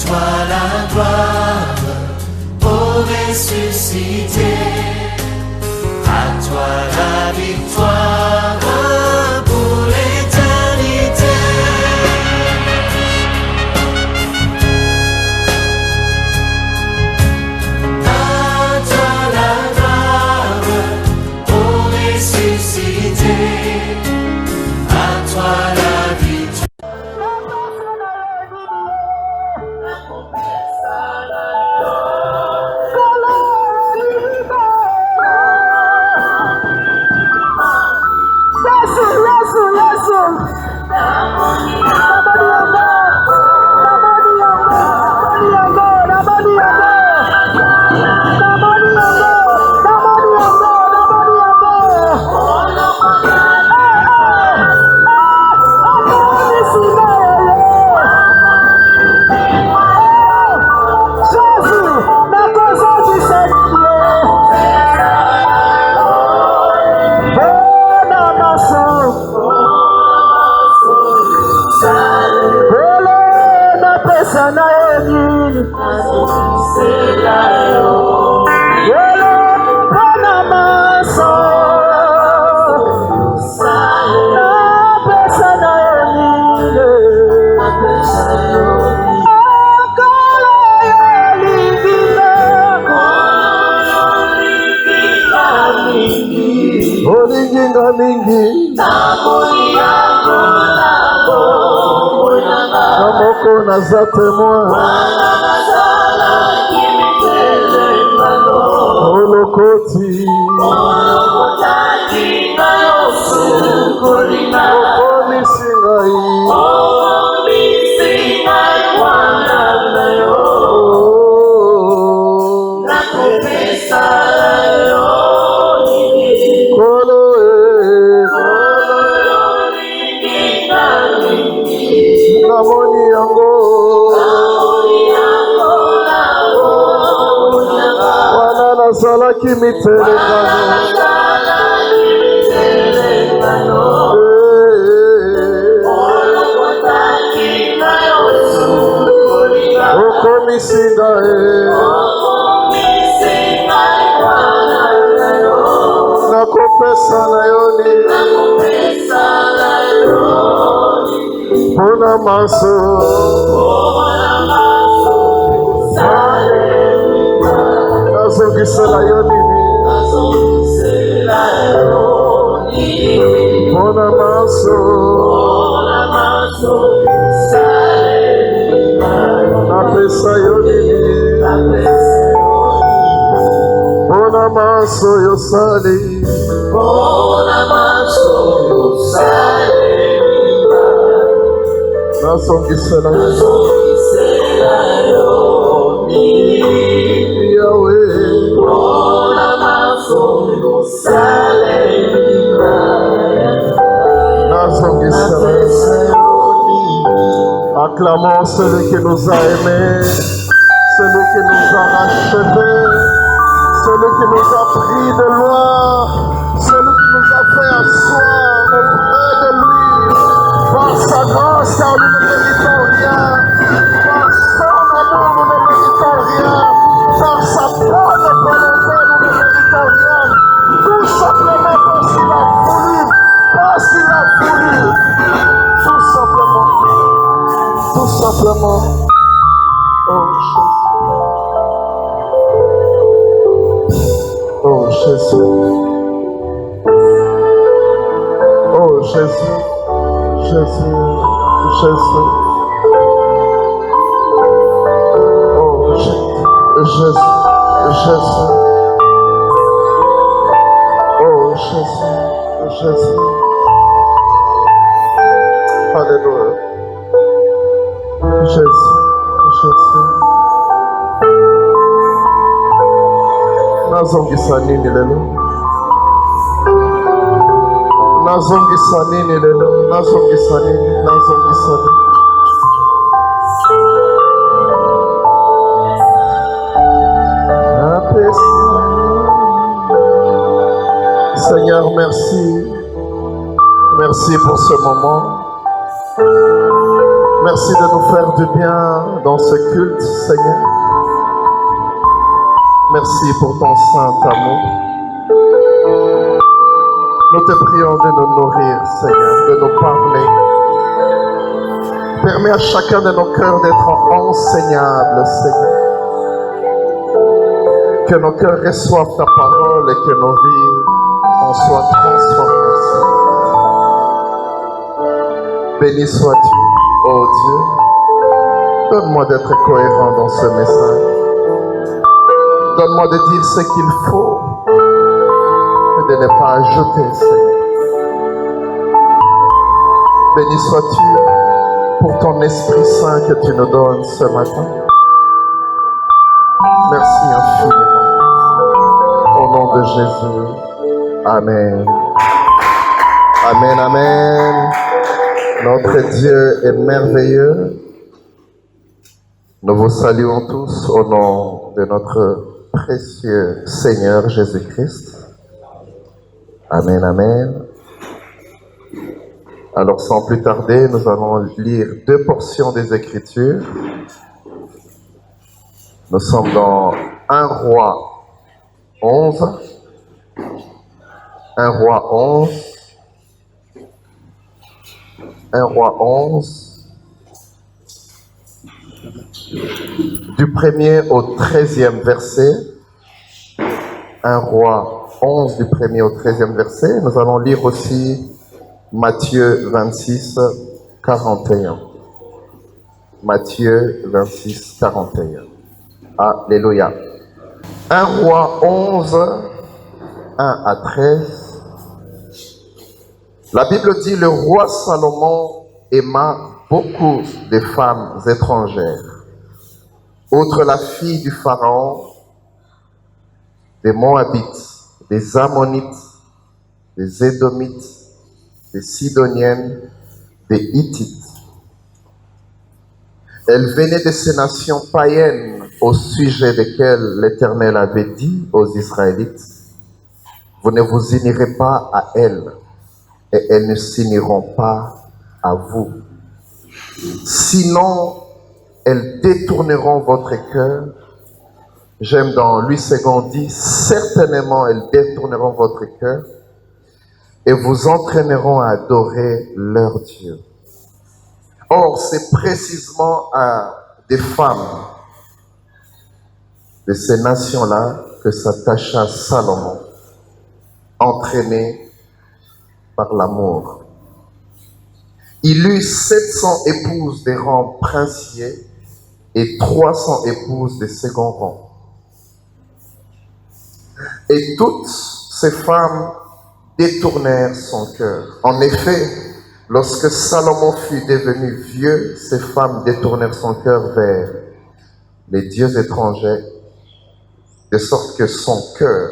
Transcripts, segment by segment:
toi la gloire, ô ressuscité. À toi la victoire pour l'éternité. À toi la gloire, ô ressuscité. À toi la victoire. Naza témoin Olokoti Salaki mitelengano Okomisinga nakopesa na yoni Pona maso Nazongisela yoni Pona maso Napesa yoni Pona maso yosali Nazongisela yoni Yahweh Acclamons celui qui nous a aimés, celui qui nous a rachetés, celui qui nous a pris de loin, celui qui nous a fait asseoir auprès de lui, par sa grâce, car nous ne méritons rien, par son amour, nous ne méritons rien, par sa bonne volonté, nous ne méritons rien, tout simplement parce qu'il a voulu, tout simplement. Tout simplement, oh Jésus, oh Jésus, Jésus, Jésus, oh Jésus, Jésus, oh Jésus, Jésus, Alléluia. Jésus, Jésus. Nazongisa nini lelo? Nazongisa nini lelo? Nazongisa nini? Nazongisa nini? Seigneur, merci. Merci pour ce moment. Merci de nous faire du bien dans ce culte, Seigneur. Merci pour ton saint amour. Nous te prions de nous nourrir, Seigneur, de nous parler. Permets à chacun de nos cœurs d'être enseignables, Seigneur. Que nos cœurs reçoivent ta parole et que nos vies en soient transformées, Seigneur. Béni sois-tu, ô Dieu. Donne-moi d'être cohérent dans ce message. Donne-moi de dire ce qu'il faut et de ne pas ajouter, Seigneur. Béni sois-tu pour ton Esprit Saint que tu nous donnes ce matin. Merci infiniment. Au nom de Jésus. Amen. Amen, amen. Notre Dieu est merveilleux. Nous vous saluons tous au nom de notre précieux Seigneur Jésus-Christ. Amen, amen. Alors sans plus tarder, nous allons lire deux portions des Écritures. Nous sommes dans 1 Roi 11. 1 Roi 11. 1 Roi 11. Du 1er au 13e verset. 1 Roi 11 du 1er au 13e verset. Nous allons lire aussi Matthieu 26, 41. Matthieu 26, 41. Alléluia. 1 Roi 11, 1 à 13. La Bible dit, le roi Salomon aima beaucoup de femmes étrangères. Outre la fille du Pharaon, des Moabites, des Ammonites, des Édomites, des Sidoniennes, des Hittites. Elles venaient de ces nations païennes au sujet desquelles l'Éternel avait dit aux Israélites, vous ne vous unirez pas à elles et elles ne s'uniront pas à vous. Sinon, elles détourneront votre cœur. J'aime dans Louis II dit, certainement elles détourneront votre cœur et vous entraîneront à adorer leur Dieu. Or, c'est précisément à des femmes de ces nations-là que s'attacha Salomon, entraîné par l'amour. Il eut 700 épouses des rangs princiers et 300 épouses des seconds rangs. Et toutes ces femmes détournèrent son cœur. En effet, lorsque Salomon fut devenu vieux, ces femmes détournèrent son cœur vers les dieux étrangers, de sorte que son cœur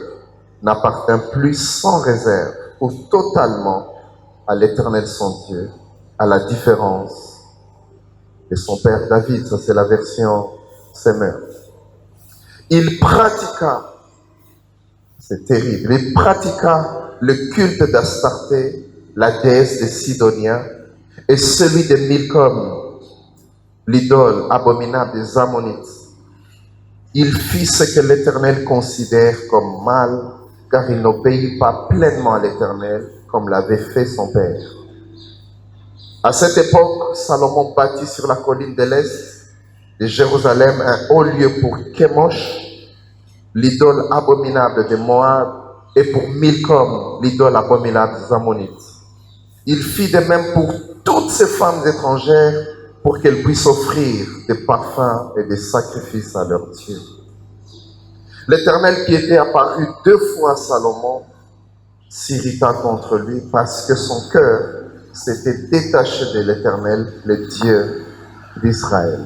n'appartint plus sans réserve ou totalement à l'Éternel son Dieu, à la différence de son père David. Ça, c'est la version Semeur. Il pratiqua, c'est terrible, il pratiqua le culte d'Astarté, la déesse des Sidoniens, et celui de Milcom, l'idole abominable des Ammonites. Il fit ce que l'Éternel considère comme mal, car il n'obéit pas pleinement à l'Éternel, comme l'avait fait son père. À cette époque, Salomon bâtit sur la colline de l'Est de Jérusalem un haut lieu pour Kémosh, l'idole abominable de Moab, et pour Milcom, l'idole abominable des Ammonites. Il fit de même pour toutes ces femmes étrangères pour qu'elles puissent offrir des parfums et des sacrifices à leur Dieu. L'Éternel qui était apparu 2 fois à Salomon s'irrita contre lui parce que son cœur s'était détaché de l'Éternel, le Dieu d'Israël.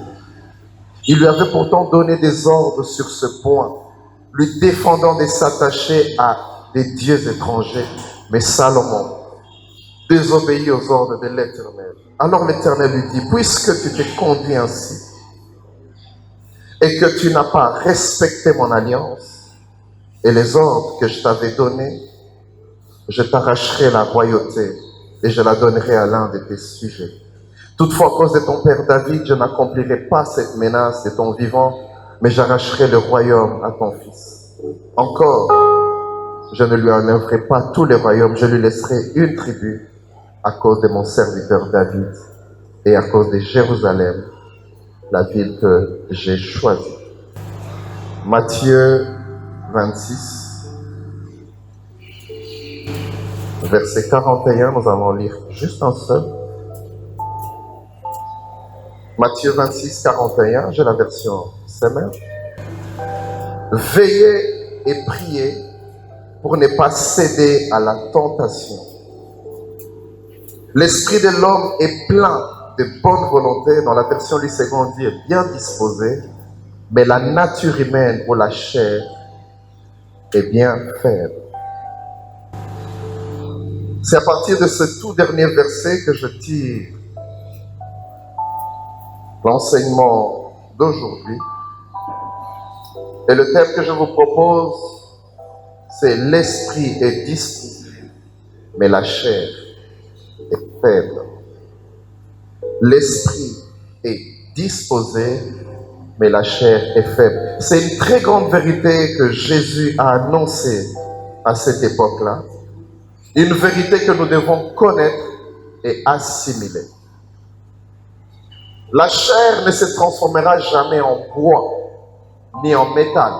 Il lui avait pourtant donné des ordres sur ce point, lui défendant de s'attacher à des dieux étrangers. Mais Salomon désobéit aux ordres de l'Éternel. Alors l'Éternel lui dit, puisque tu t'es conduit ainsi et que tu n'as pas respecté mon alliance et les ordres que je t'avais donnés, je t'arracherai la royauté et je la donnerai à l'un de tes sujets. Toutefois, à cause de ton père David, je n'accomplirai pas cette menace de ton vivant, mais j'arracherai le royaume à ton fils. Encore, je ne lui enlèverai pas tous les royaumes, je lui laisserai une tribu à cause de mon serviteur David et à cause de Jérusalem, la ville que j'ai choisie. Matthieu 26, verset 41, nous allons lire juste un seul. Matthieu 26, 41, j'ai la version Semeur. Veillez et priez pour ne pas céder à la tentation. L'esprit de l'homme est plein de bonne volonté, dans la version lycéenne on dit bien disposé, mais la nature humaine ou la chair est bien faible. C'est à partir de ce tout dernier verset que je tire l'enseignement d'aujourd'hui. Et le thème que je vous propose, c'est l'esprit est disposé, mais la chair est faible. L'esprit est disposé, mais la chair est faible. C'est une très grande vérité que Jésus a annoncée à cette époque-là. Une vérité que nous devons connaître et assimiler. La chair ne se transformera jamais en bois, ni en métal.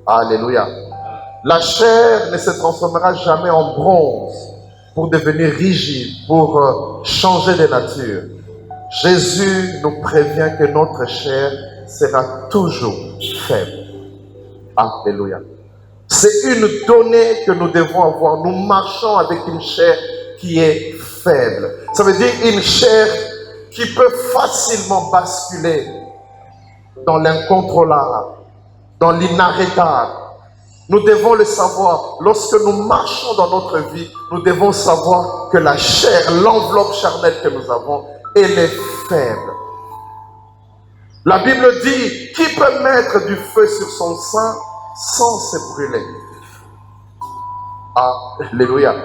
Alléluia. La chair ne se transformera jamais en bronze pour devenir rigide, pour changer de nature. Jésus nous prévient que notre chair sera toujours faible. Alléluia. C'est une donnée que nous devons avoir. Nous marchons avec une chair qui est faible. Ça veut dire une chair qui peut facilement basculer dans l'incontrôlable, dans l'inarrêtable. Nous devons le savoir. Lorsque nous marchons dans notre vie, nous devons savoir que la chair, l'enveloppe charnelle que nous avons, elle est faible. La Bible dit, qui peut mettre du feu sur son sein sans se brûler? Alléluia.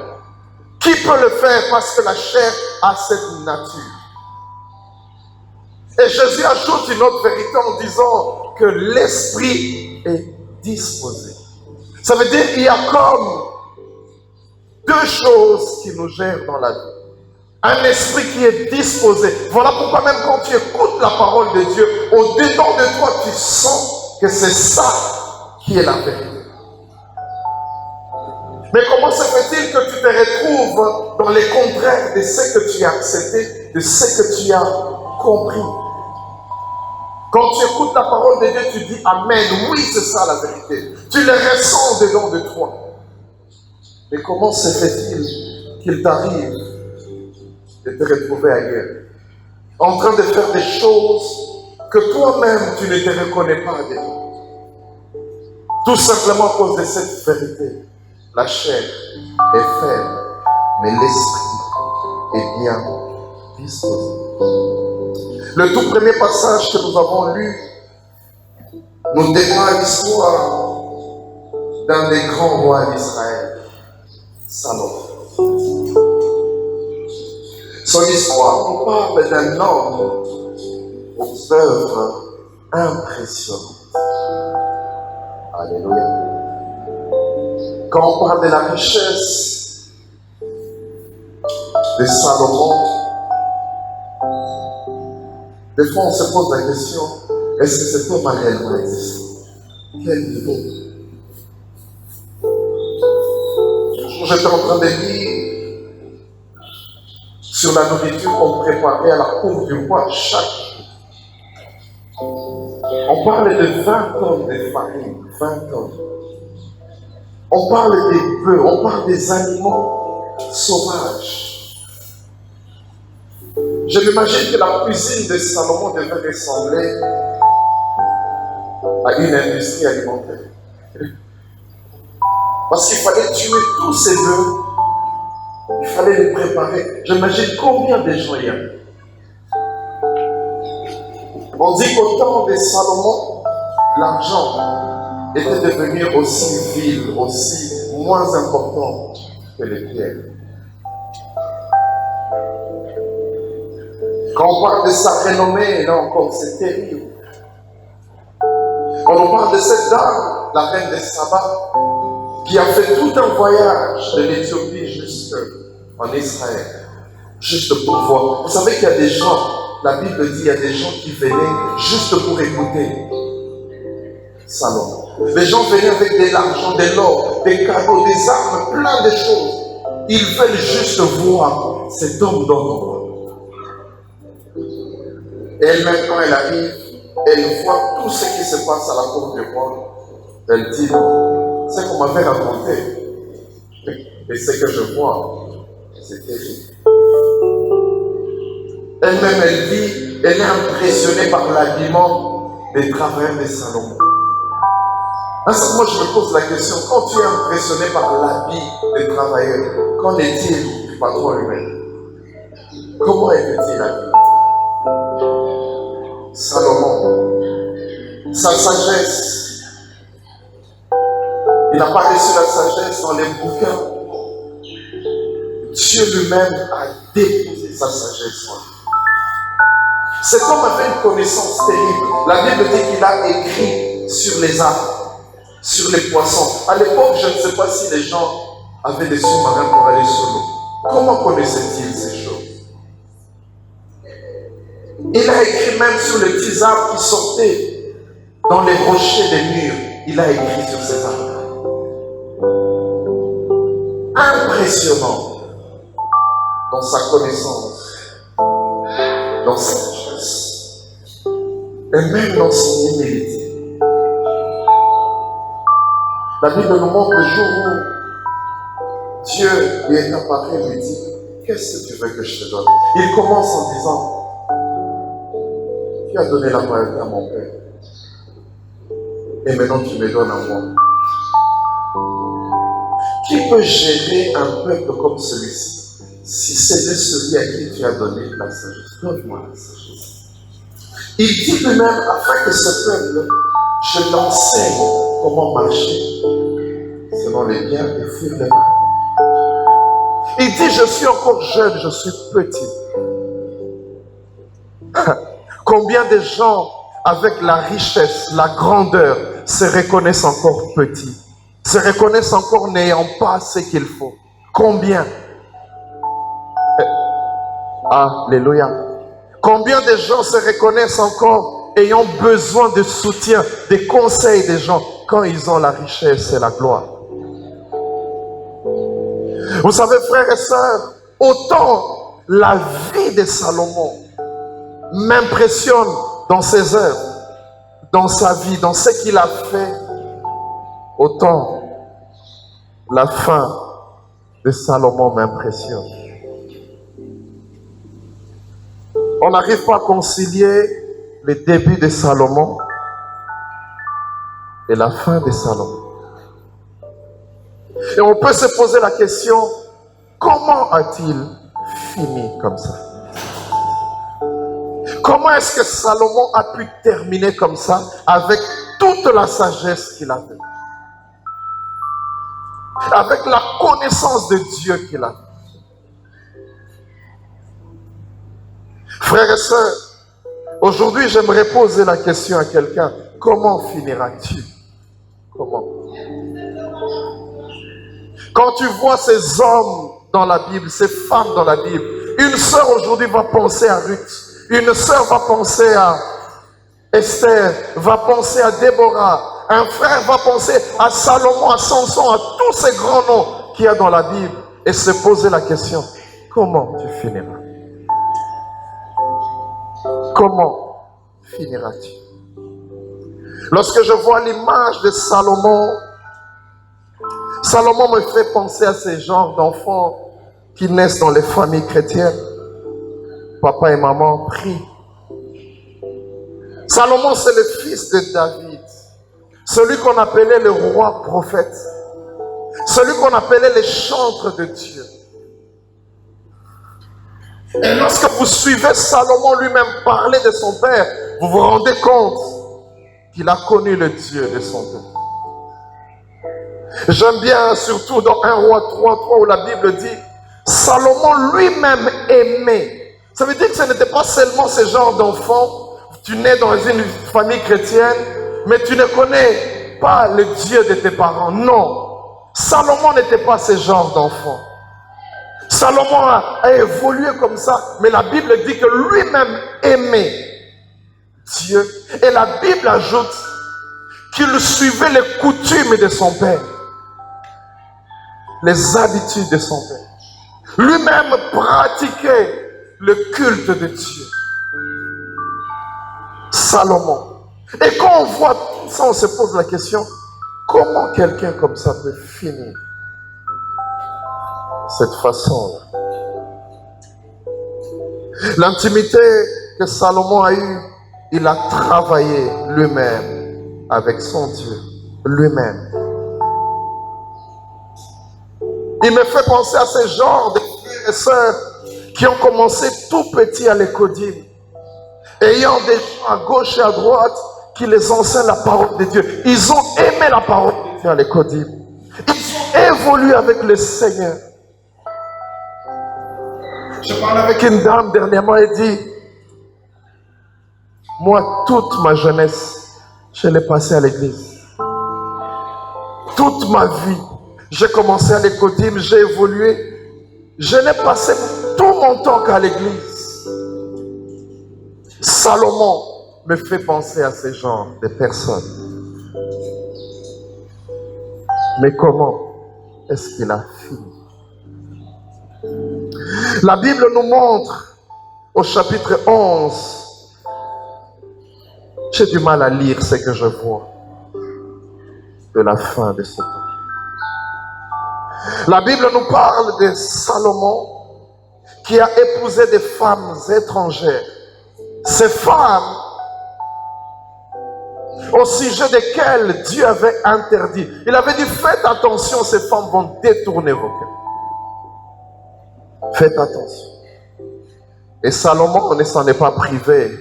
Qui peut le faire parce que la chair a cette nature? Et Jésus ajoute une autre vérité en disant que l'esprit est disposé. Ça veut dire qu'il y a comme deux choses qui nous gèrent dans la vie. Un esprit qui est disposé. Voilà pourquoi même quand tu écoutes la parole de Dieu, au-dedans de toi, tu sens que c'est ça qui est la vérité. Mais comment se fait-il que tu te retrouves dans les contraires de ce que tu as accepté, de ce que tu as compris? Quand tu écoutes la parole de Dieu, tu dis Amen. Oui, c'est ça la vérité. Tu le ressens dedans de toi. Mais comment se fait-il qu'il t'arrive de te retrouver ailleurs, en train de faire des choses que toi-même tu ne te reconnais pas dedans? Tout simplement à cause de cette vérité. La chair est faible, mais l'esprit est bien disposé. Le tout premier passage que nous avons lu nous dépeint l'histoire d'un des grands rois d'Israël, Salomon. Son histoire nous parle d'un homme aux œuvres impressionnantes. Alléluia. Quand on parle de la richesse de Salomon, des fois on se pose la question, est-ce que cet homme a réellement existé? Quel niveau? J'étais en train de lire sur la nourriture qu'on préparait à la cour du roi chaque jour. On parle de 20 tonnes de farine, 20 tonnes. On parle des bœufs, on parle des animaux sauvages. Je m'imagine que la cuisine de Salomon devait ressembler à une industrie alimentaire. Parce qu'il fallait tuer tous ces bœufs, il fallait les préparer. J'imagine combien de gens il y a. On dit qu'au temps de Salomon, l'argent était devenu aussi vil, aussi moins important que les pierres. Quand on parle de sa renommée, là encore, c'est terrible. Quand on parle de cette dame, la reine des Saba, qui a fait tout un voyage de l'Éthiopie jusqu'en Israël, juste pour voir. Vous savez qu'il y a des gens, la Bible dit, il y a des gens qui venaient juste pour écouter Salomon. Les gens venaient avec de l'argent, de l'or, des cadeaux, des armes, plein de choses. Ils veulent juste voir cet homme d'honneur. Elle-même, quand elle arrive, elle voit tout ce qui se passe à la cour du roi. Elle dit, c'est qu'on m'avait raconté. Et ce que je vois, c'est terrible. Elle-même, elle dit, elle est impressionnée par l'habillement des travailleurs de Salomon. Moi, je me pose la question, quand tu es impressionné par l'habit des travailleurs, qu'en est-il du patron lui-même? Comment était-il habillé? Salomon, sa sagesse, il n'a pas reçu la sagesse dans les bouquins. Dieu lui-même a déposé sa sagesse en lui. Cet homme avait une connaissance terrible. La Bible dit qu'il a écrit sur les arbres, sur les poissons. À l'époque, je ne sais pas si les gens avaient des sous-marins pour aller sur l'eau. Comment connaissait-il ces choses? Il a écrit même sur les petits arbres qui sortaient dans les rochers des murs. Il a écrit sur ces arbres. Impressionnant dans sa connaissance, dans sa sagesse, et même dans son humilité. La Bible nous montre le jour où Dieu lui est apparu et lui dit, qu'est-ce que tu veux que je te donne? Il commence en disant, tu as donné la royauté à mon père. Et maintenant tu me donnes à moi. Qui peut gérer un peuple comme celui-ci si c'est de celui à qui tu as donné la sagesse? Donne-moi la sagesse. Il dit lui-même, afin que ce peuple, je l'enseigne comment marcher selon les biens et fuir les mal. Il dit, je suis encore jeune, je suis petit. Combien de gens, avec la richesse, la grandeur, se reconnaissent encore petits, se reconnaissent encore n'ayant pas ce qu'il faut? Combien? Alléluia. Combien de gens se reconnaissent encore ayant besoin de soutien, des conseils des gens, quand ils ont la richesse et la gloire? Vous savez, frères et sœurs, autant la vie de Salomon m'impressionne dans ses œuvres, dans sa vie, dans ce qu'il a fait, autant la fin de Salomon m'impressionne. On n'arrive pas à concilier le début de Salomon et la fin de Salomon. Et on peut se poser la question, comment a-t-il fini comme ça? Comment est-ce que Salomon a pu terminer comme ça avec toute la sagesse qu'il avait? Avec la connaissance de Dieu qu'il a. Frères et sœurs, aujourd'hui j'aimerais poser la question à quelqu'un. Comment finiras-tu? Comment? Quand tu vois ces hommes dans la Bible, ces femmes dans la Bible, une sœur aujourd'hui va penser à Ruth. Une sœur va penser à Esther, va penser à Déborah. Un frère va penser à Salomon, à Samson, à tous ces grands noms qu'il y a dans la Bible. Et se poser la question, comment tu finiras? Comment finiras-tu? Lorsque je vois l'image de Salomon, Salomon me fait penser à ces genres d'enfants qui naissent dans les familles chrétiennes. Papa et maman prient. Salomon, c'est le fils de David. Celui qu'on appelait le roi prophète. Celui qu'on appelait le chantre de Dieu. Et lorsque vous suivez Salomon lui-même parler de son père, vous vous rendez compte qu'il a connu le Dieu de son père. J'aime bien surtout dans 1 Roi 3 où la Bible dit, Salomon lui-même aimait Ça veut dire que ce n'était pas seulement ce genre d'enfant. Tu nais dans une famille chrétienne, mais tu ne connais pas le Dieu de tes parents. Non. Salomon n'était pas ce genre d'enfant. Salomon a évolué comme ça, mais la Bible dit que lui-même aimait Dieu. Et la Bible ajoute qu'il suivait les coutumes de son père, les habitudes de son père. Lui-même pratiquait le culte de Dieu. Salomon. Et quand on voit ça, on se pose la question, comment quelqu'un comme ça peut finir cette façon-là? L'intimité que Salomon a eue, il a travaillé lui-même avec son Dieu, lui-même. Il me fait penser à ce genre de frères et sœurs qui ont commencé tout petits à l'écodime, ayant des gens à gauche et à droite qui les enseignent la parole de Dieu. Ils ont aimé la parole de Dieu à l'écodime. Ils ont évolué avec le Seigneur. Je parlais avec une dame dernièrement et dit, moi, toute ma jeunesse, je l'ai passée à l'église. Toute ma vie, j'ai commencé à l'écodime, j'ai évolué. Je n'ai passé tout mon temps qu'à l'église. Salomon me fait penser à ce genre de personnes. Mais comment est-ce qu'il a fini? La Bible nous montre au chapitre 11, j'ai du mal à lire ce que je vois de la fin de ce temps. La Bible nous parle de Salomon qui a épousé des femmes étrangères. Ces femmes au sujet desquelles Dieu avait interdit. Il avait dit, faites attention, ces femmes vont détourner vos cœurs. Faites attention. Et Salomon ne s'en est pas privé.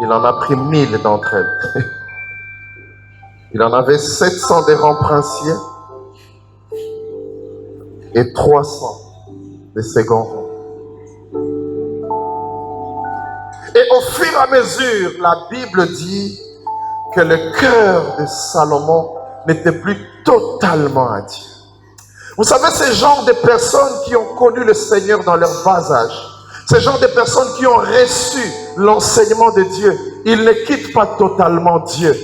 Il en a pris 1000 d'entre elles. Il en avait 700 des rangs princiers et 300 des seconds rangs. Et au fur et à mesure, la Bible dit que le cœur de Salomon n'était plus totalement à Dieu. Vous savez, ces genres de personnes qui ont connu le Seigneur dans leur bas âge, ces genres de personnes qui ont reçu l'enseignement de Dieu, ils ne quittent pas totalement Dieu.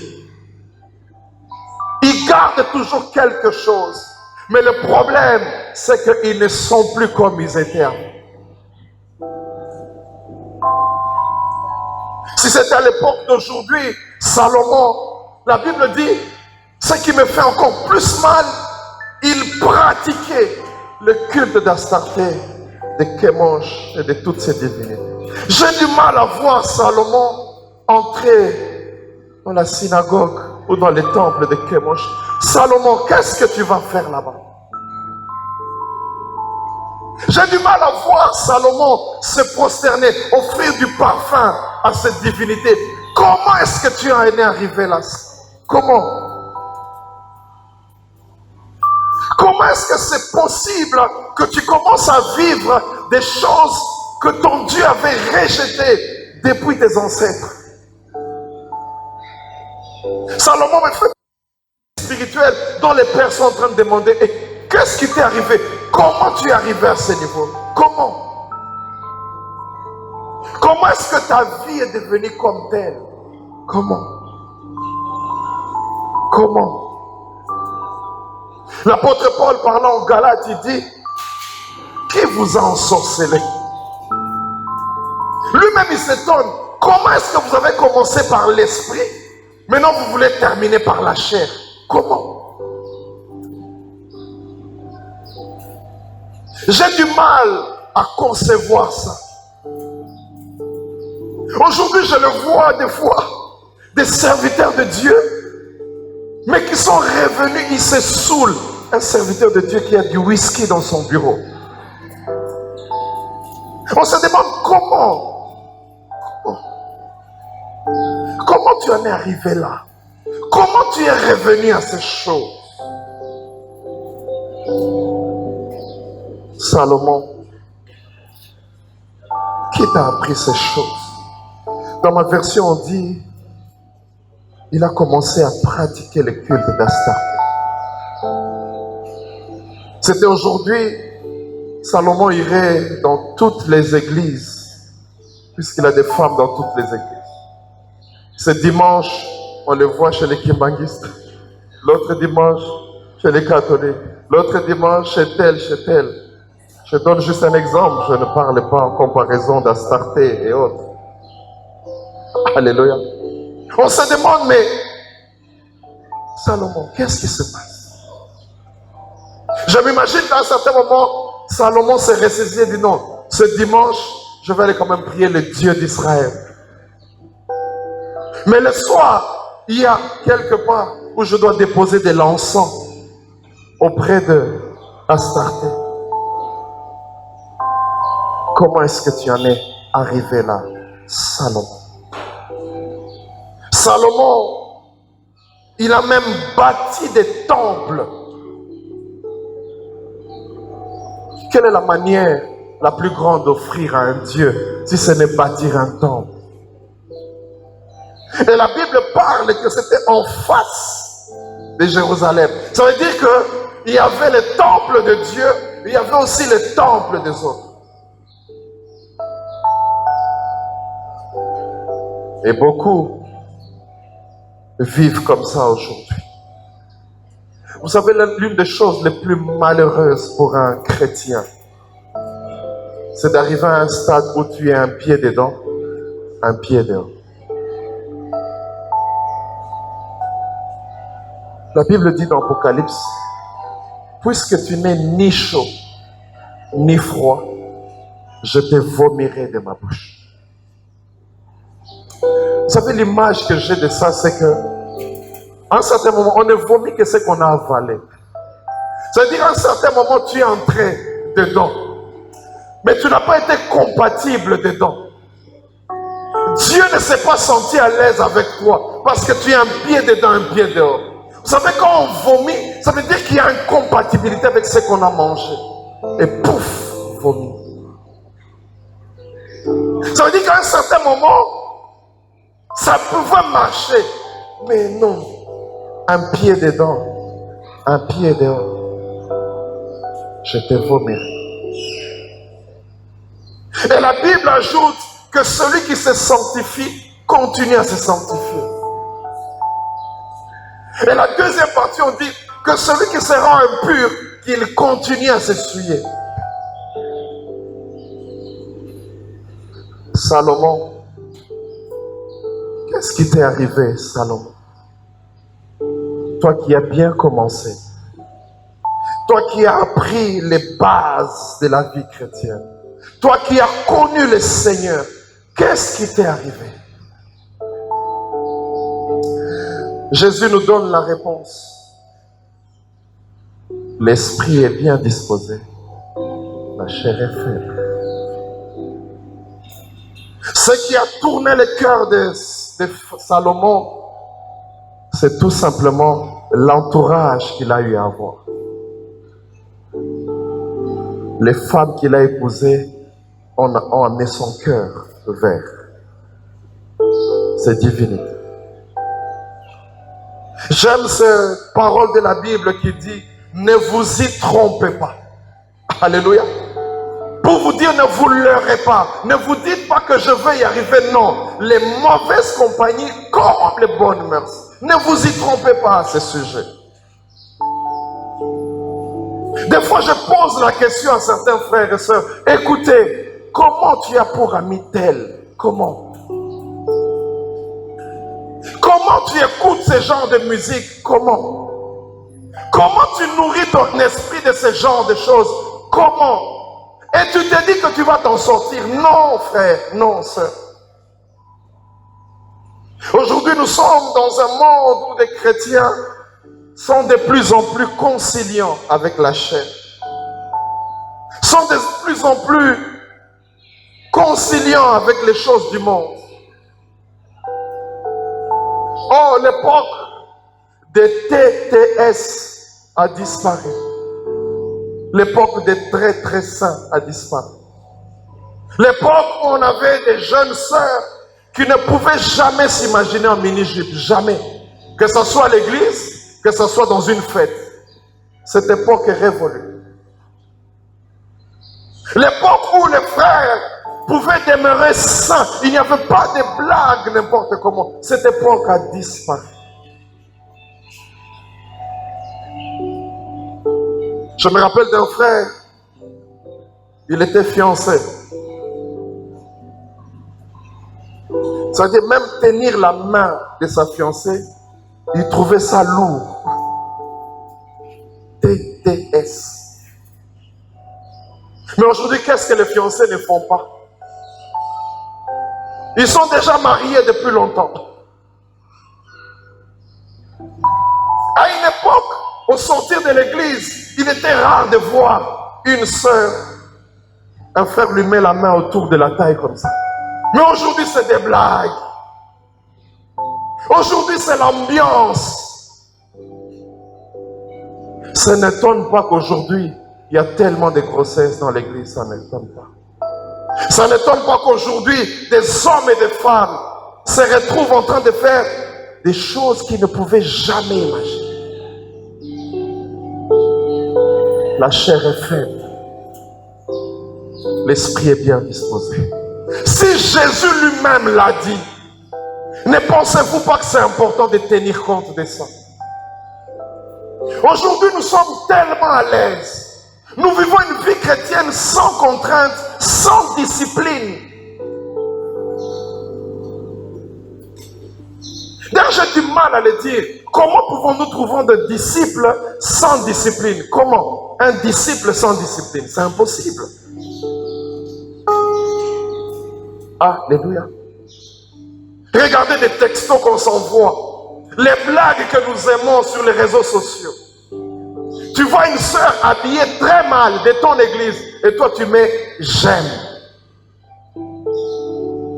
Ils gardent toujours quelque chose. Mais le problème, c'est qu'ils ne sont plus comme ils étaient avant. Si c'était à l'époque d'aujourd'hui, Salomon, la Bible dit, ce qui me fait encore plus mal, il pratiquait le culte d'Astarté, de Chemosh et de toutes ces divinités. J'ai du mal à voir Salomon entrer dans la synagogue ou dans les temples de Chemosh. Salomon, qu'est-ce que tu vas faire là-bas? J'ai du mal à voir Salomon se prosterner, offrir du parfum à cette divinité. Comment est-ce que tu en es arrivé là? Comment? Comment est-ce que c'est possible que tu commences à vivre des choses que ton Dieu avait rejetées depuis tes ancêtres? Salomon me fait spirituel dont les pères sont en train de demander, et qu'est-ce qui t'est arrivé? Comment tu es arrivé à ce niveau? Comment? Comment est-ce que ta vie est devenue comme telle? Comment? Comment? L'apôtre Paul parlant aux Galates, il dit, qui vous a ensorcelé? Lui-même il s'étonne, comment est-ce que vous avez commencé par l'esprit, maintenant vous voulez terminer par la chair? Comment? J'ai du mal à concevoir ça. Aujourd'hui, je le vois des fois, des serviteurs de Dieu, mais qui sont revenus, ils se saoulent. Un serviteur de Dieu qui a du whisky dans son bureau. On se demande comment tu en es arrivé là? Comment tu es revenu à ces choses? Salomon t'a appris ces choses? Dans ma version, on dit, il a commencé à pratiquer le culte d'Astarté. C'était aujourd'hui, Salomon irait dans toutes les églises, puisqu'il a des femmes dans toutes les églises. Ce dimanche, on le voit chez les kimbanguistes. L'autre dimanche, chez les catholiques. L'autre dimanche, chez tel, chez tel. Je donne juste un exemple, je ne parle pas en comparaison d'Astarté et autres. Alléluia. On se demande, mais Salomon, qu'est-ce qui se passe? Je m'imagine qu'à un certain moment, Salomon s'est ressaisi et dit non, ce dimanche, je vais aller quand même prier le Dieu d'Israël. Mais le soir, il y a quelque part où je dois déposer de l'encens auprès de Astarté. Comment est-ce que tu en es arrivé là, Salomon? Salomon, il a même bâti des temples. Quelle est la manière la plus grande d'offrir à un Dieu si ce n'est bâtir un temple? Et la Bible parle que c'était en face de Jérusalem. Ça veut dire qu'il y avait le temple de Dieu, il y avait aussi le temple des autres. Et beaucoup vivent comme ça aujourd'hui. Vous savez, l'une des choses les plus malheureuses pour un chrétien, c'est d'arriver à un stade où tu es un pied dedans, un pied dehors. La Bible dit dans l'Apocalypse, puisque tu n'es ni chaud, ni froid, je te vomirai de ma bouche. Vous savez, l'image que j'ai de ça, c'est que à un certain moment, on ne vomit que ce qu'on a avalé. C'est-à-dire, à un certain moment, tu es entré dedans, mais tu n'as pas été compatible dedans. Dieu ne s'est pas senti à l'aise avec toi, parce que tu es un pied dedans, un pied dehors. Vous savez, quand on vomit, ça veut dire qu'il y a une compatibilité avec ce qu'on a mangé. Et pouf, vomit. Ça veut dire qu'à un certain moment, ça pouvait marcher. Mais non. Un pied dedans, un pied dehors. Je te vomirai. Et la Bible ajoute que celui qui se sanctifie continue à se sanctifier. Et la deuxième partie, on dit que celui qui se rend impur, qu'il continue à s'essuyer. Salomon, qu'est-ce qui t'est arrivé, Salomon? Toi qui as bien commencé, toi qui as appris les bases de la vie chrétienne, toi qui as connu le Seigneur, qu'est-ce qui t'est arrivé? Jésus nous donne la réponse. L'esprit est bien disposé, la chair est faible. Ce qui a tourné le cœur de Salomon, c'est tout simplement l'entourage qu'il a eu à avoir. Les femmes qu'il a épousées ont amené son cœur vers ces divinités. J'aime cette parole de la Bible qui dit « Ne vous y trompez pas ». Alléluia. Pour vous dire, ne vous leurrez pas. Ne vous dites pas que je vais y arriver. Non. Les mauvaises compagnies corrompent les bonnes mœurs. Ne vous y trompez pas à ce sujet. Des fois, je pose la question à certains frères et sœurs. Écoutez, comment tu as pour ami tel? Comment? Comment tu écoutes ce genre de musique? Comment? Comment tu nourris ton esprit de ce genre de choses? Comment? Et tu te dis que tu vas t'en sortir? Non, frère, non, sœur. Aujourd'hui, nous sommes dans un monde où les chrétiens sont de plus en plus conciliants avec la chair. Sont de plus en plus conciliants avec les choses du monde. Oh, l'époque des TTS a disparu. L'époque des très très saints a disparu. L'époque où on avait des jeunes sœurs qui ne pouvaient jamais s'imaginer en mini-jupe, jamais. Que ce soit à l'église, que ce soit dans une fête. Cette époque est révolue. L'époque où les frères pouvaient demeurer saints, il n'y avait pas de blagues n'importe comment. Cette époque a disparu. Je me rappelle d'un frère, il était fiancé. C'est-à-dire même tenir la main de sa fiancée, il trouvait ça lourd. TTS. Mais aujourd'hui, qu'est-ce que les fiancés ne font pas? Ils sont déjà mariés depuis longtemps. À une époque, au sortir de l'église, il était rare de voir une sœur, un frère lui met la main autour de la taille comme ça. Mais aujourd'hui, c'est des blagues. Aujourd'hui, c'est l'ambiance. Ça n'étonne pas qu'aujourd'hui, il y a tellement de grossesses dans l'église, ça n'étonne pas. Ça n'étonne pas qu'aujourd'hui, des hommes et des femmes se retrouvent en train de faire des choses qu'ils ne pouvaient jamais imaginer. La chair est faible. L'esprit est bien disposé. Si Jésus lui-même l'a dit, ne pensez-vous pas que c'est important de tenir compte de ça? Aujourd'hui, nous sommes tellement à l'aise. Nous vivons une vie chrétienne sans contrainte, sans discipline. D'ailleurs, j'ai du mal à le dire. Comment pouvons-nous trouver des disciples sans discipline? Comment? Un disciple sans discipline, c'est impossible. Alléluia. Regardez les textos qu'on s'envoie, les blagues que nous aimons sur les réseaux sociaux. Tu vois une sœur habillée très mal de ton église et toi tu mets j'aime.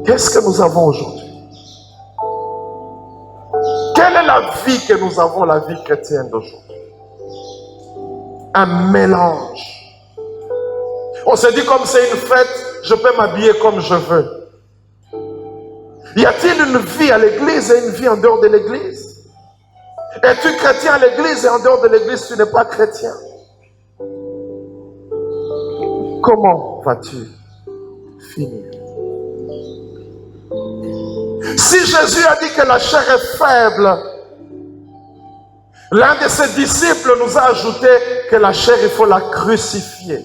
Qu'est-ce que nous avons aujourd'hui? Quelle est la vie que nous avons, la vie chrétienne d'aujourd'hui? Un mélange. On se dit comme c'est une fête, je peux m'habiller comme je veux. Y a-t-il une vie à l'église et une vie en dehors de l'église? Es-tu chrétien à l'église et en dehors de l'église, tu n'es pas chrétien? Comment vas-tu finir? Si Jésus a dit que la chair est faible, l'un de ses disciples nous a ajouté que la chair, il faut la crucifier.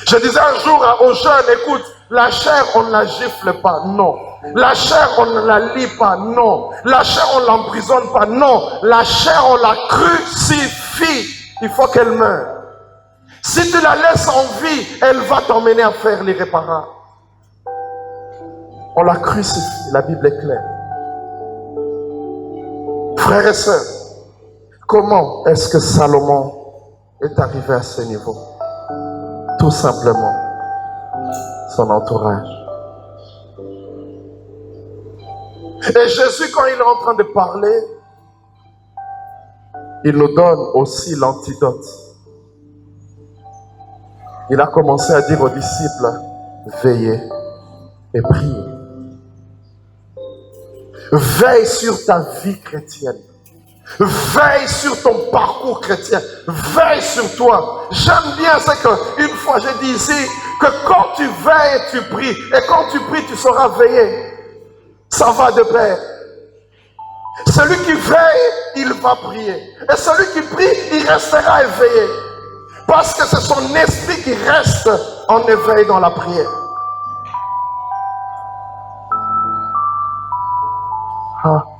Je disais un jour aux jeunes, écoute, la chair, on ne la gifle pas, non. La chair, on ne la lie pas, non. La chair, on ne l'emprisonne pas, non. La chair, on la crucifie. Il faut qu'elle meure. Si tu la laisses en vie, elle va t'emmener à faire l'irréparable. On la crucifie, la Bible est claire. Frères et sœurs, comment est-ce que Salomon est arrivé à ce niveau? Tout simplement, son entourage. Et Jésus, quand il est en train de parler, il nous donne aussi l'antidote. Il a commencé à dire aux disciples, veillez et priez. Veille sur ta vie chrétienne. Veille sur ton parcours chrétien. Veille sur toi. J'aime bien ce qu'une fois j'ai dit ici, que quand tu veilles, tu pries. Et quand tu pries, tu seras veillé. Ça va de pair. Celui qui veille, il va prier. Et celui qui prie, il restera éveillé. Parce que c'est son esprit qui reste en éveil dans la prière.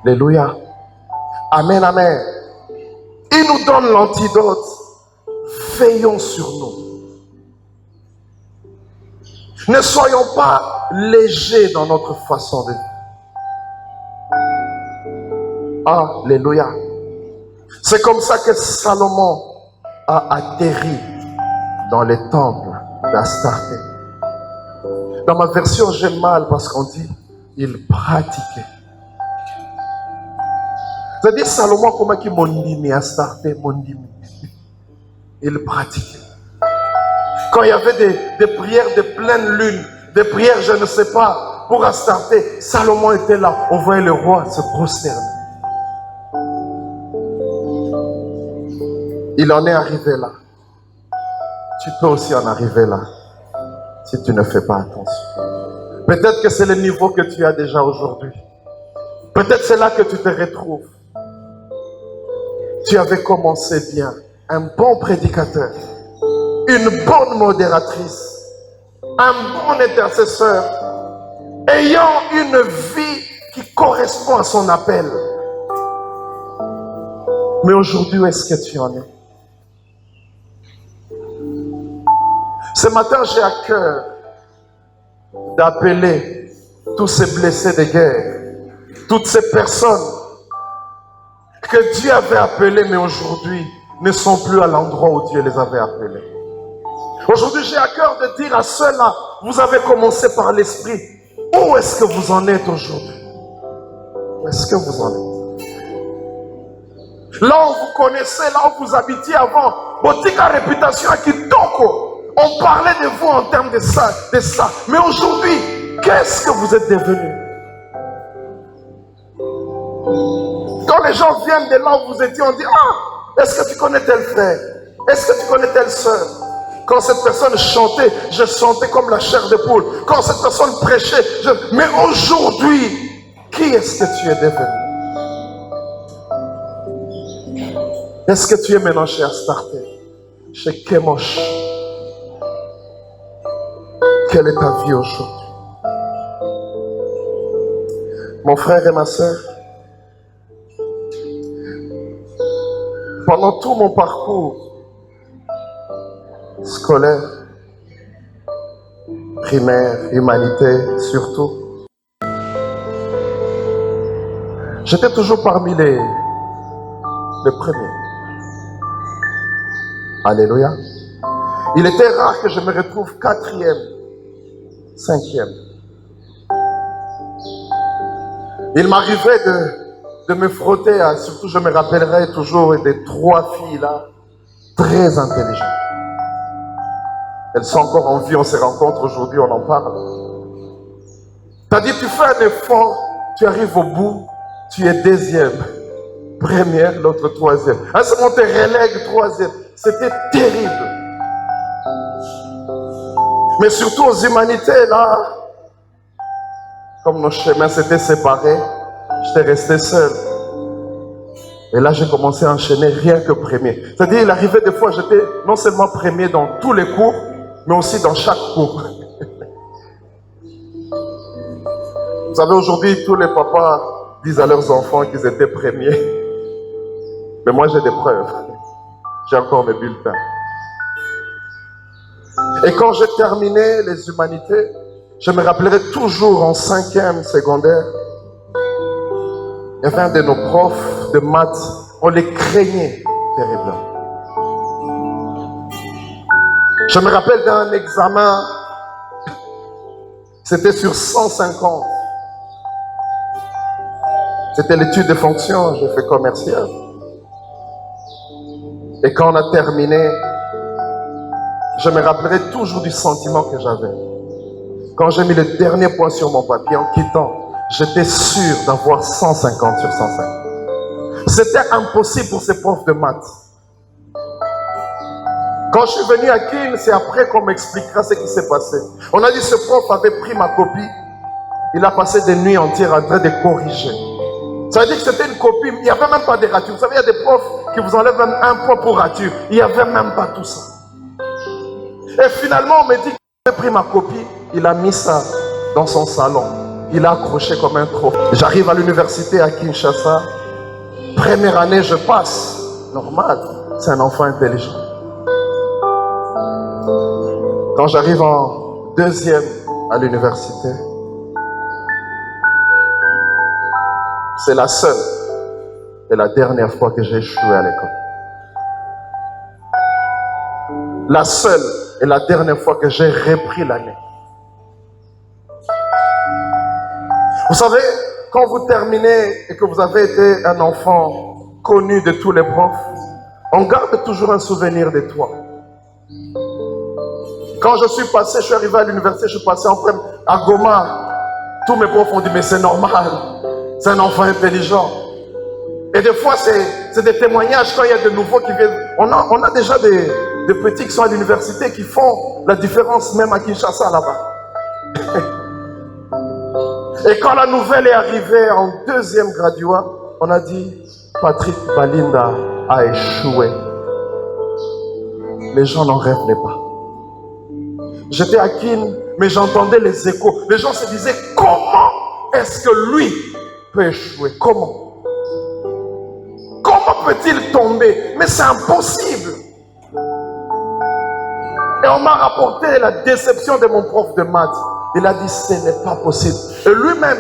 Alléluia. Amen, amen. Il nous donne l'antidote. Veillons sur nous. Ne soyons pas légers dans notre façon de vivre. Alléluia. C'est comme ça que Salomon a atterri dans les temples d'Astarté. Dans ma version, j'ai mal parce qu'on dit il pratiquait. C'est-à-dire Salomon, comment il mondimi Astarté, mondimi. Il pratiquait. Quand il y avait des prières de pleine lune, des prières, je ne sais pas, pour Astarté, Salomon était là. On voyait le roi se prosterner. Il en est arrivé là. Tu peux aussi en arriver là, si tu ne fais pas attention. Peut-être que c'est le niveau que tu as déjà aujourd'hui. Peut-être c'est là que tu te retrouves. Tu avais commencé bien, un bon prédicateur, une bonne modératrice, un bon intercesseur, ayant une vie qui correspond à son appel. Mais aujourd'hui, où est-ce que tu en es? Ce matin, j'ai à cœur d'appeler tous ces blessés de guerre, toutes ces personnes que Dieu avait appelées, mais aujourd'hui ne sont plus à l'endroit où Dieu les avait appelées. Aujourd'hui, j'ai à cœur de dire à ceux-là, vous avez commencé par l'esprit. Où est-ce que vous en êtes aujourd'hui? Où est-ce que vous en êtes? Là où vous connaissez, là où vous habitiez avant, Botika réputation qui toko. On parlait de vous en termes de ça. Mais aujourd'hui, qu'est-ce que vous êtes devenus? Quand les gens viennent de là où vous étiez, on dit, ah, est-ce que tu connais tel frère? Est-ce que tu connais telle soeur? Quand cette personne chantait, je sentais comme la chair de poule. Quand cette personne prêchait, mais aujourd'hui, qui est-ce que tu es devenu? Est-ce que tu es maintenant chez Astarté, chez Kemosh? Quelle est ta vie aujourd'hui? Mon frère et ma soeur, pendant tout mon parcours scolaire, primaire, humanité surtout, j'étais toujours parmi les premiers. Alléluia. Il était rare que je me retrouve 4e, 5e. Il m'arrivait de me frotter à, surtout je me rappellerai toujours des 3 filles là, très intelligentes. Elles sont encore en vie, on se rencontre aujourd'hui, on en parle. C'est-à-dire, tu fais un effort, tu arrives au bout, tu es 2e, première, l'autre 3e. À ce moment, tu relègues 3e. C'était terrible. Mais surtout aux humanités, là, comme nos chemins s'étaient séparés, j'étais resté seul. Et là, j'ai commencé à enchaîner rien que premier. C'est-à-dire, il arrivait des fois, j'étais non seulement premier dans tous les cours, mais aussi dans chaque cours. Vous savez, aujourd'hui, tous les papas disent à leurs enfants qu'ils étaient premiers. Mais moi, j'ai des preuves. J'ai encore mes bulletins. Et quand j'ai terminé les humanités, je me rappellerai toujours en 5e secondaire, il y avait un de nos profs de maths, on les craignait terriblement. Je me rappelle d'un examen, c'était sur 150. C'était l'étude de fonction, j'ai fait commercial. Et quand on a terminé, je me rappellerai toujours du sentiment que j'avais. Quand j'ai mis le dernier point sur mon papier en quittant, j'étais sûr d'avoir 150 sur 150. C'était impossible pour ces profs de maths. Quand je suis venu à Kim, c'est après qu'on m'expliquera ce qui s'est passé. On a dit que ce prof avait pris ma copie. Il a passé des nuits entières en train de corriger. Ça veut dire que c'était une copie. Il n'y avait même pas de rature. Vous savez, il y a des profs qui vous enlèvent même un point pour rature. Il n'y avait même pas tout ça. Et finalement, on me dit qu'il avait pris ma copie. Il a mis ça dans son salon. Il a accroché comme un trophée. J'arrive à l'université à Kinshasa. Première année, je passe. Normal. C'est un enfant intelligent. Quand j'arrive en 2e à l'université, c'est la seule et la dernière fois que j'ai échoué à l'école. La seule et la dernière fois que j'ai repris l'année. Vous savez, quand vous terminez et que vous avez été un enfant connu de tous les profs, on garde toujours un souvenir de toi. Quand je suis arrivé à l'université, je suis passé en premier à Goma. Tous mes profs ont dit, mais c'est normal. C'est un enfant intelligent. Et des fois, c'est des témoignages quand il y a de nouveaux qui viennent. On a déjà des petits qui sont à l'université qui font la différence même à Kinshasa là-bas. Et quand la nouvelle est arrivée en deuxième graduat, on a dit, Patrick Balinda a échoué. Les gens n'en revenaient pas. J'étais à Kin, mais j'entendais les échos. Les gens se disaient, comment est-ce que lui peut échouer? Comment peut-il tomber? Mais c'est impossible. Et on m'a rapporté la déception de mon prof de maths. Il a dit, ce n'est pas possible. Et lui-même,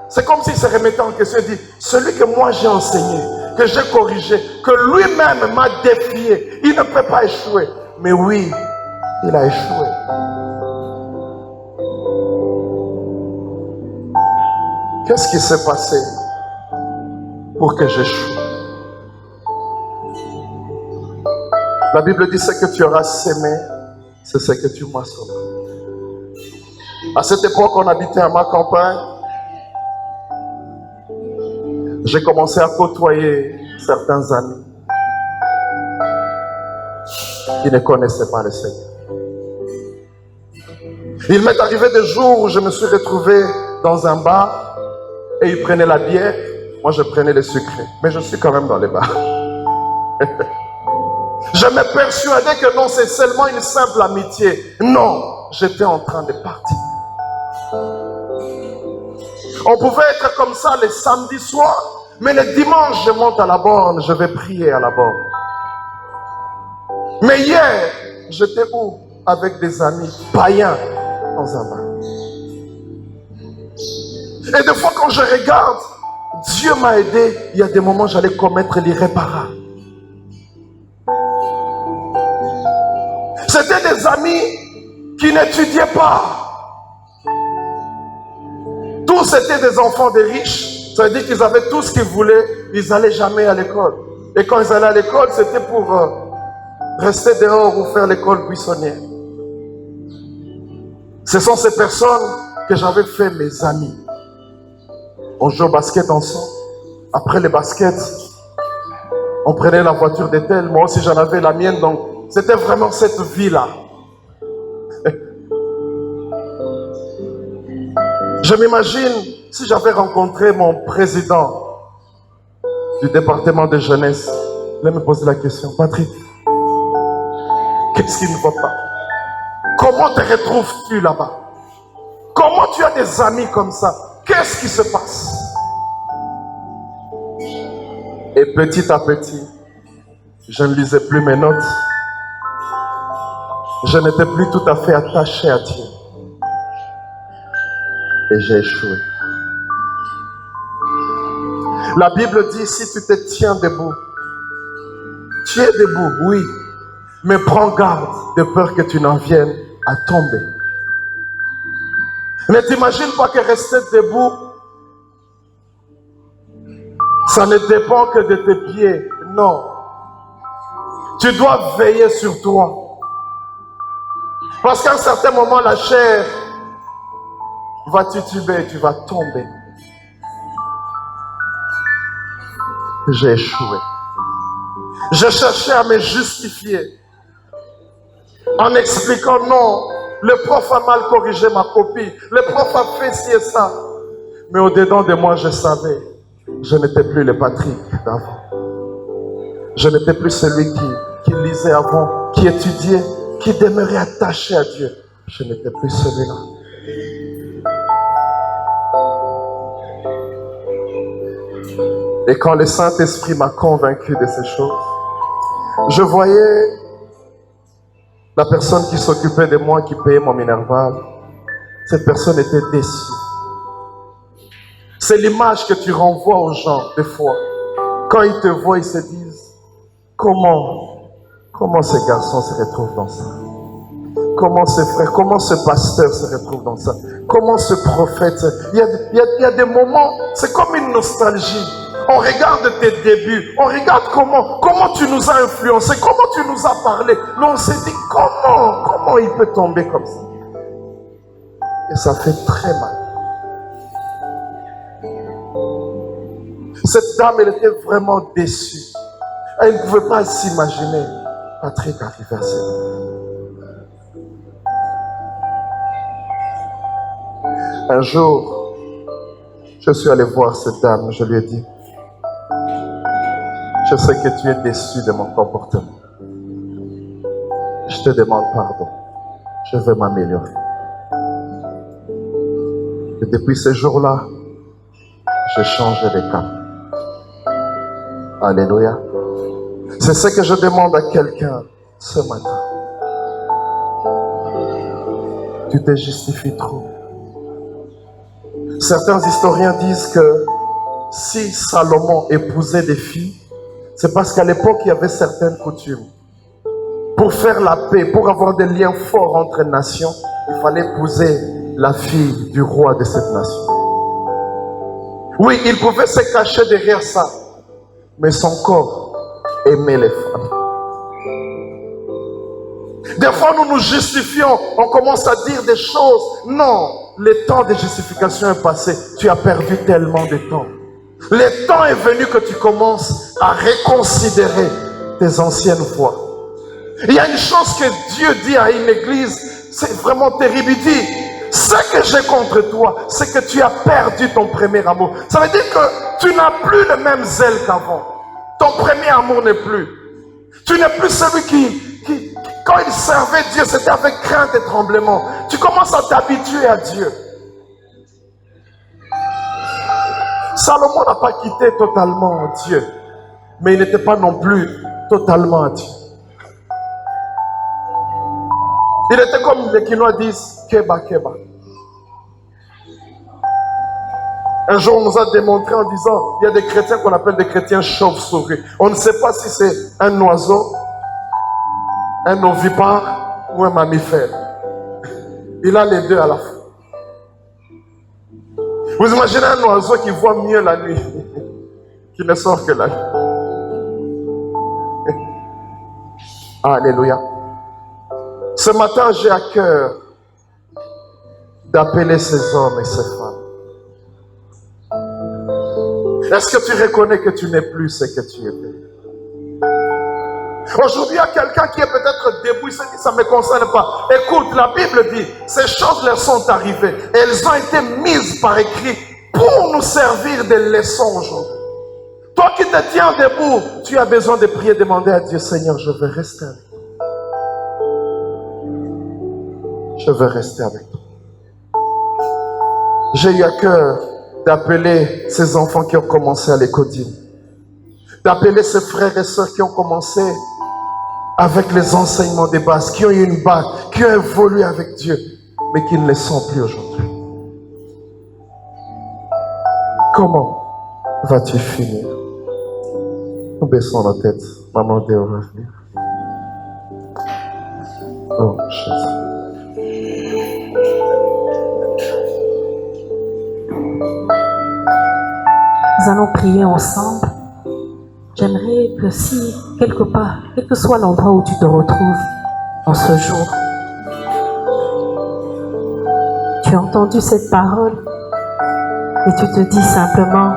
c'est comme s'il se remettait en question. Il dit, celui que moi j'ai enseigné, que j'ai corrigé, que lui-même m'a défié, il ne peut pas échouer. Mais oui, il a échoué. Qu'est-ce qui s'est passé pour que j'échoue? La Bible dit, ce que tu auras sémé, c'est ce que tu moissonneras. À cette époque, on habitait à ma campagne. J'ai commencé à côtoyer certains amis qui ne connaissaient pas le Seigneur. Il m'est arrivé des jours où je me suis retrouvé dans un bar et ils prenaient la bière, moi je prenais le sucré. Mais je suis quand même dans les bars. Je me persuadais que non, c'est seulement une simple amitié. Non, j'étais en train de partir. On pouvait être comme ça les samedis soirs, mais le dimanche, je monte à la borne, je vais prier à la borne. Mais hier, j'étais où? Avec des amis païens dans un bar. Et des fois, quand je regarde, Dieu m'a aidé. Il y a des moments où j'allais commettre l'irréparable. C'était des amis qui n'étudiaient pas. Tous étaient des enfants de riches. Ça veut dire qu'ils avaient tout ce qu'ils voulaient. Ils n'allaient jamais à l'école. Et quand ils allaient à l'école, c'était pour rester dehors ou faire l'école buissonnière. Ce sont ces personnes que j'avais fait mes amis. On jouait au basket ensemble. Après les baskets, on prenait la voiture de tel. Moi aussi, j'en avais la mienne. Donc, c'était vraiment cette vie-là. Je m'imagine si j'avais rencontré mon président du département de jeunesse. Il me posait la question, Patrick, qu'est-ce qui ne va pas? Comment te retrouves-tu là-bas? Comment tu as des amis comme ça? Qu'est-ce qui se passe? Et petit à petit, je ne lisais plus mes notes. Je n'étais plus tout à fait attaché à Dieu. Et j'ai échoué. La Bible dit, si tu te tiens debout, tu es debout, oui, mais prends garde de peur que tu n'en viennes à tomber. Ne t'imagine pas que rester debout, ça ne dépend que de tes pieds. Non. Tu dois veiller sur toi. Parce qu'à un certain moment, la chair va tituber et tu vas tomber. J'ai échoué. Je cherchais à me justifier en expliquant non, le prof a mal corrigé ma copie, le prof a fait ci et ça. Mais au-dedans de moi, je savais, je n'étais plus le Patrick d'avant. Je n'étais plus celui qui lisait avant, qui étudiait, qui demeurait attaché à Dieu. Je n'étais plus celui-là. Et quand le Saint-Esprit m'a convaincu de ces choses, je voyais la personne qui s'occupait de moi, qui payait mon minerval. Cette personne était déçue. C'est l'image que tu renvoies aux gens, des fois. Quand ils te voient, ils se disent, comment ce garçon se retrouve dans ça? Comment ce frère, comment ce pasteur se retrouve dans ça? Comment ce prophète? Il y a des moments, c'est comme une nostalgie. On regarde tes débuts, on regarde comment tu nous as influencés, comment tu nous as parlé. Mais on s'est dit, comment il peut tomber comme ça? Et ça fait très mal. Cette dame, elle était vraiment déçue. Elle ne pouvait pas s'imaginer Patrick arriver à cette heure. Un jour, je suis allé voir cette dame, je lui ai dit, je sais que tu es déçu de mon comportement. Je te demande pardon. Je veux m'améliorer. Et depuis ce jour-là, j'ai changé de cap. Alléluia. C'est ce que je demande à quelqu'un ce matin. Tu te justifies trop. Certains historiens disent que si Salomon épousait des filles, c'est parce qu'à l'époque, il y avait certaines coutumes. Pour faire la paix, pour avoir des liens forts entre nations, il fallait épouser la fille du roi de cette nation. Oui, il pouvait se cacher derrière ça, mais son corps aimait les femmes. Des fois, nous nous justifions, on commence à dire des choses. Non, le temps de justification est passé. Tu as perdu tellement de temps. Le temps est venu que tu commences à reconsidérer tes anciennes voies. Il y a une chose que Dieu dit à une église, c'est vraiment terrible. Il dit, ce que j'ai contre toi, c'est que tu as perdu ton premier amour. Ça veut dire que tu n'as plus le même zèle qu'avant. Ton premier amour n'est plus. Tu n'es plus celui qui, quand il servait Dieu, c'était avec crainte et tremblement. Tu commences à t'habituer à Dieu. Salomon n'a pas quitté totalement Dieu, mais il n'était pas non plus totalement à Dieu. Il était comme les Quinois disent, Keba, Keba. Un jour, on nous a démontré en disant, il y a des chrétiens qu'on appelle des chrétiens chauves-souris. On ne sait pas si c'est un oiseau, un ovipare ou un mammifère. Il a les deux à la fois. Vous imaginez un oiseau qui voit mieux la nuit, qui ne sort que la nuit. Alléluia. Ce matin, j'ai à cœur d'appeler ces hommes et ces femmes. Est-ce que tu reconnais que tu n'es plus ce que tu étais? Aujourd'hui, il y a quelqu'un qui est peut-être debout, il se dit, ça ne me concerne pas. Écoute, la Bible dit, ces choses leur sont arrivées. Et elles ont été mises par écrit pour nous servir de leçons aujourd'hui. Toi qui te tiens debout, tu as besoin de prier, demander à Dieu, Seigneur, je veux rester avec toi. Je veux rester avec toi. J'ai eu à cœur d'appeler ces enfants qui ont commencé à l'écodine, d'appeler ces frères et sœurs qui ont commencé avec les enseignements des bases, qui ont eu une base, qui ont évolué avec Dieu, mais qui ne le sont plus aujourd'hui. Comment vas-tu finir? Nous baissons nos têtes. Maman Dieu va venir. Oh, Jésus. Nous allons prier ensemble. J'aimerais que si, quelque part, quel que soit l'endroit où tu te retrouves en ce jour, tu as entendu cette parole et tu te dis simplement,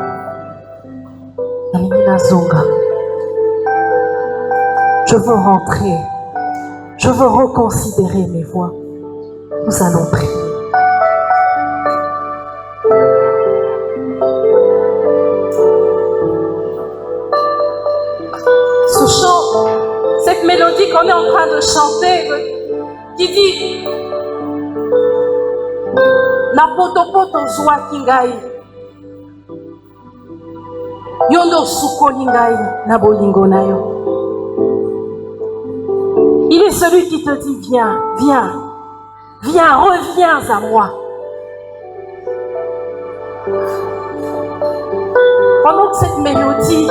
Alimina Zonga, je veux rentrer, je veux reconsidérer mes voies. Nous allons prier. Cette mélodie qu'on est en train de chanter, qui dit na poto poto zwa kingai yondo sukoli ngai na bolingo na yo. Il est celui qui te dit viens, viens, viens, reviens à moi. Pendant que cette mélodie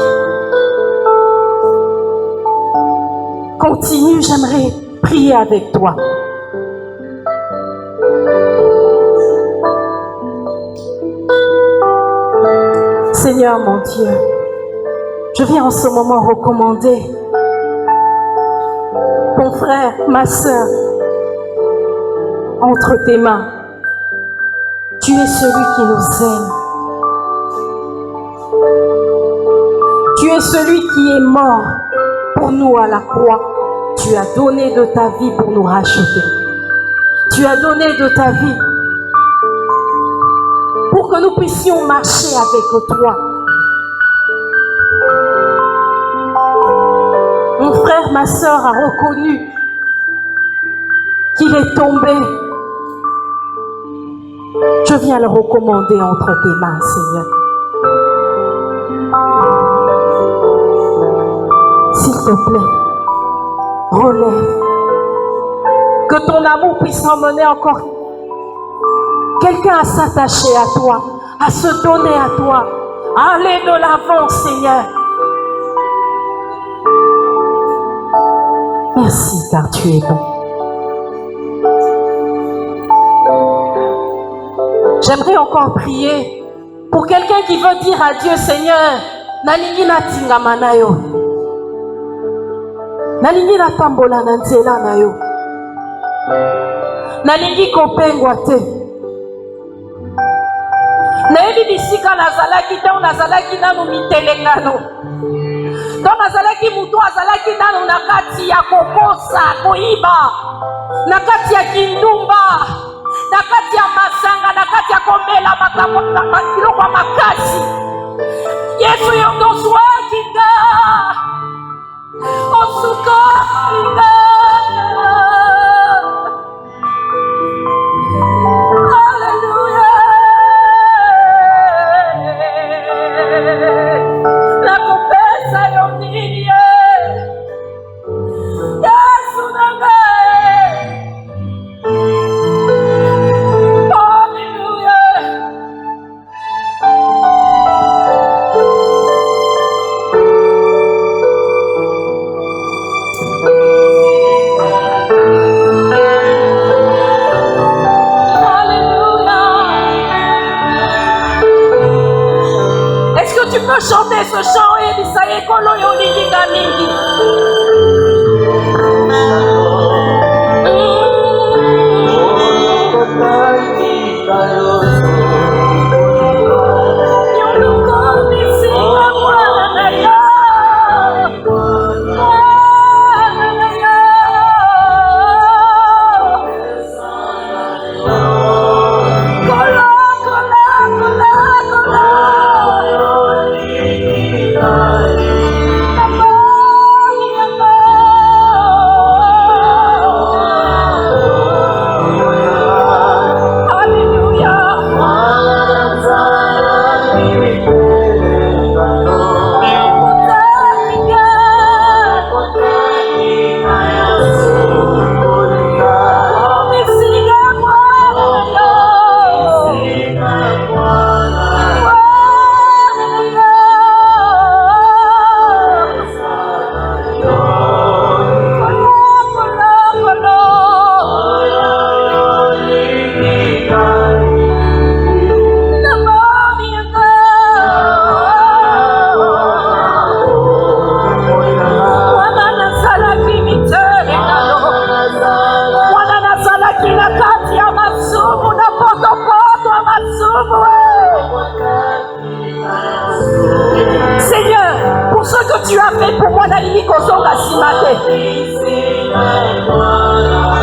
continue, j'aimerais prier avec toi. Seigneur mon Dieu, je viens en ce moment recommander mon frère, ma soeur, entre tes mains. Tu es celui qui nous aime. Tu es celui qui est mort pour nous à la croix. Tu as donné de ta vie pour nous racheter. Tu as donné de ta vie pour que nous puissions marcher avec toi. Mon frère, ma soeur a reconnu qu'il est tombé. Je viens le recommander entre tes mains, Seigneur. S'il te plaît, relève. Que ton amour puisse emmener encore quelqu'un à s'attacher à toi, à se donner à toi, à aller de l'avant, Seigneur. Merci car tu es bon. J'aimerais encore prier pour quelqu'un qui veut dire à Dieu, Seigneur, nalingi natingama na yo. Nalingi natambola na nzela na yo. Nalingi kopengwa te. Nayebi bisika nazalaki te nazalaki nanu mitelengano. Donc nazalaki mutu azalaki nanu na kati ya kokosa, koiba, na kati ya kindumba, na kati ya masanga, na kati ya komela makiloko ya makasi. Yesu yondozwaki nga, osukaki nga. Hallelujah. Nakupesa yo nini Yesu nanga. Tu peux chanter ce chant et dire ça y est, kolo yolingi gamingi. Seigneur, pour ce que tu as fait pour moi, nalingi kozonga nsima te.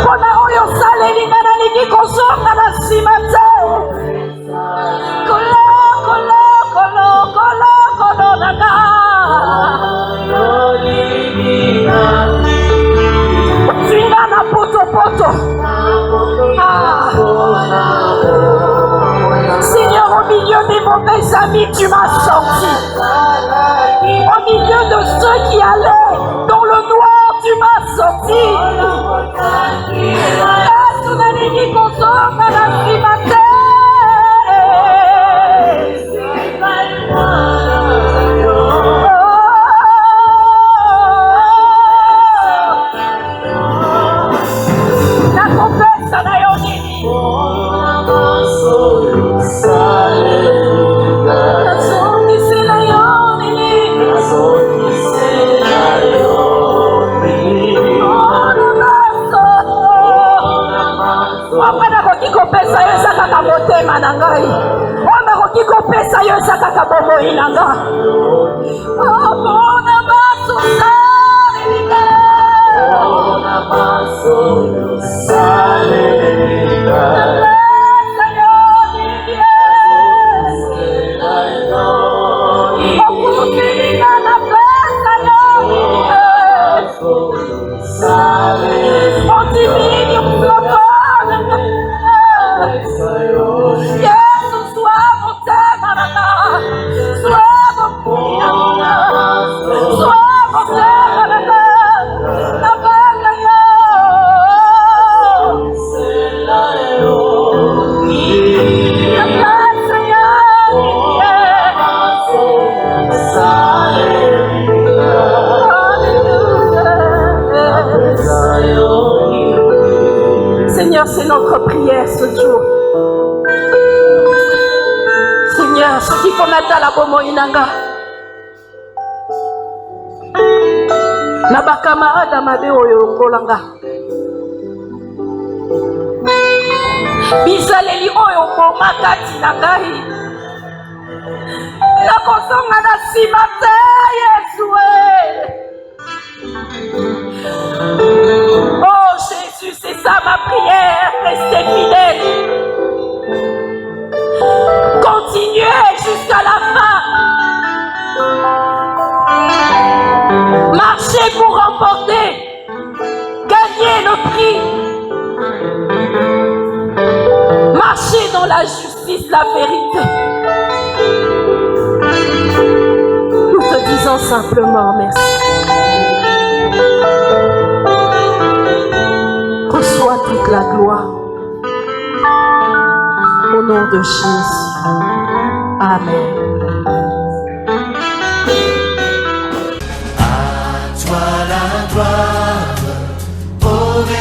Mpona oyo osalelinga nalingi kozonga na nsima te. Kolo, kolo, kolo, kolo, kolo nanga. Otinga na poto-poto. Seigneur, au milieu des mauvais amis, tu m'as sorti. Au milieu de ceux qui allaient dans le noir, tu m'as sorti. bomoi nanga. Oh, mon abaso salika. Seigneur, c'est notre prière ce jour. Seigneur, ce qui faut mettre à la bomoinanga. Na bakamarada mabe oyo ngolanga. Bizaleli oyo mboma kati na ngai. Nakosonga na nsima te Yesu. Oh Jésus, c'est ça ma prière. Restez fidèle. Continuez jusqu'à la fin. Marchez pour remporter. Gagnez le prix. Marchez dans la justice, la vérité. Nous te disons simplement merci. Reçois toute la gloire. Au nom de Jésus. Amen.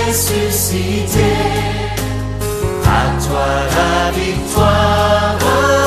Ressuscité, à toi la victoire.